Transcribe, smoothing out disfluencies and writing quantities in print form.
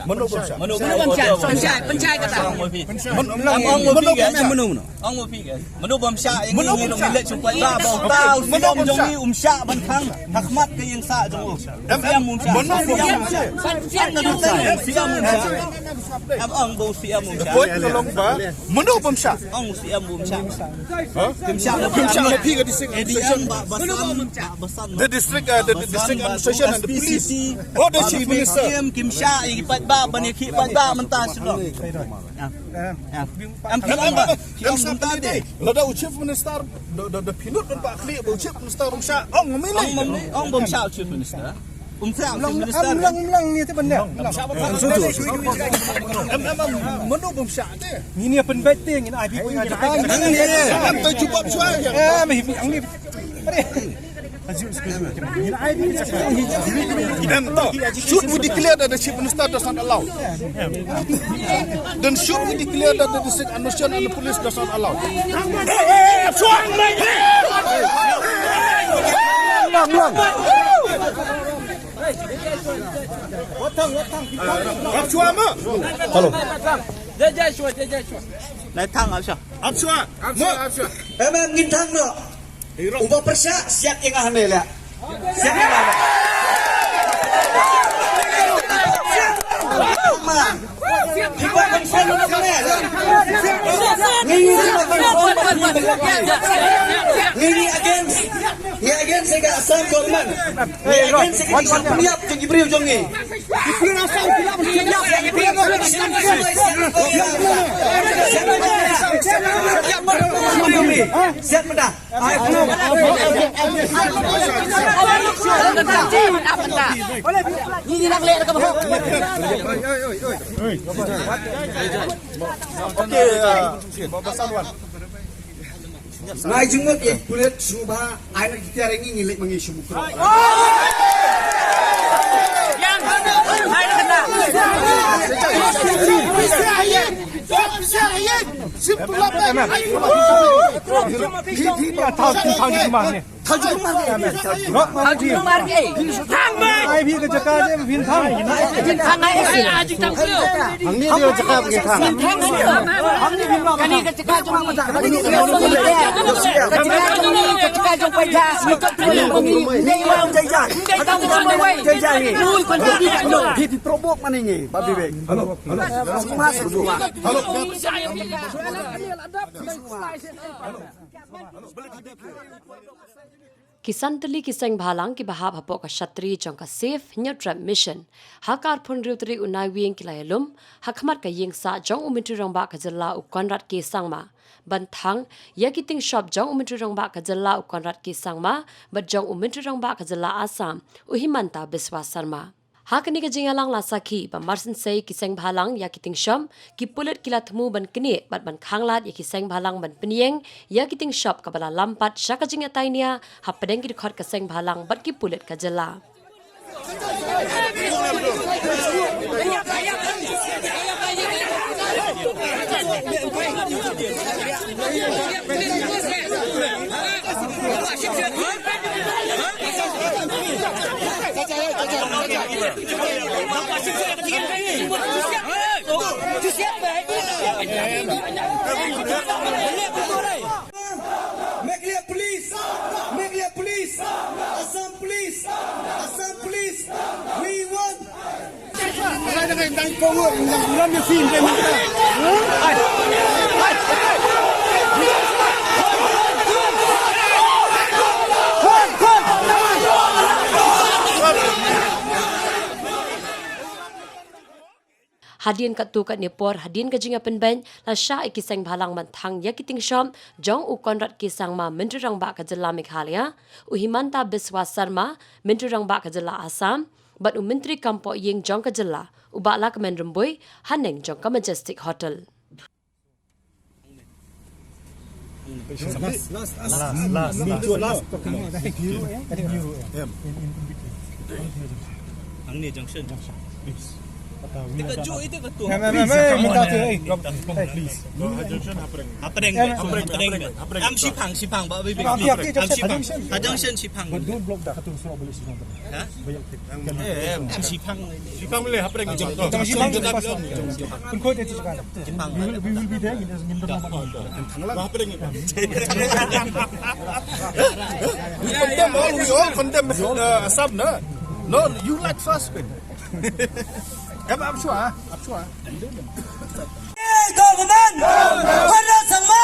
Menu Bomsha. Menu Pencai kata. Menu Piga. Menu Bomsha yang ini milik supaya bau tahu siom jong ni umsya bantang hakmat ke yang sa jong. Siam umsya. Siam umsya. Ang bau siam umsya. tolong ba? Menu Bomsha. Ang siam umsya. Bomsha piga district. The district administration and the police. Oh, the chief minister. Kim Sha ipat ba baniki ipat ba mentah sudah. Am kilang ba? Kilang mentah deh. Lada chief minister the pinut dan Pak Kli chief minister Bomsha. Oh, memilih. Ong Bomsha chief minister. Chief minister. Ulang ni tu benda. Menu Bomsha deh. Ini apa penting ini IP punya jalan. Am tu cuba suai. Ang ni. Should we declare that the chief minister does not allow? Then should we declare that the district administration and the police does not allow? Hello. Naik tang apa? Emang ngintang no. Ubah persya siap yang ahli lah. Siap yang ahli. Ibu bangsa ni Ini against saya asam government. Ini against saya peniap jeng ibril jeng ni. Ibril asam peniap siap mendah. Ini nak lek ke bawah. Okay, Bapak Salwan. Ngai jenguk ye kulit subha air kita rengi ngilik mengisu bukro. Yang hai kena. Kisan teli kiseng bhalang ki bahab hapok ka shatri jong ka safe neutral mission hakar phun riutri unai wing kilayalum hakmat ka ying sa jong umitri rongba ka jalla u konrat ke sangma banthang yakiting shop jong umitri rongba ka jalla u konrat ke sangma bat jong umitri rongba ka jalla asam uhimanta biswa sarma hakani ka jingalang la sakhi ba marsin sei kiseng bhalang yakiting shop ki pulet kilathmu ban kini bat ban khanglat yakiseng bhalang ban pnieng yakiting shop ka bala lampat shaka jinga tainia hapadeng ki khot kaseng bhalang bat ki pulet ka jala Make clear police. Assam police. We want. Hadian kat tu kat Nepor, hadian ka jinga penben, la sya ikiseng bhalang manthang yakiting shom, jong u konrat kisang ma menteri rang ba ka jala Meghalaya, u Himanta Biswa Sarma, menteri rang ba ka jala Assam, bat u menteri kampo ying jong ka jala, u ba la ka men remboi, haneng jong ka Majestic Hotel. Ang ni junction. Terkejut itu ketua. Minta tu, please. Apa deng? Am Sipang, Pak Bibi. Am Sipang. Kadang sen Sipang. Dua blok dah ketua surau boleh sini. Am Sipang. Sipang boleh apa lagi? Jangan Sipang pun kau dia cakap. Sipang. We will be there in the Apa lagi? We all condemn Assam, no? No, you like first win. I'm sure. Government! Para sama!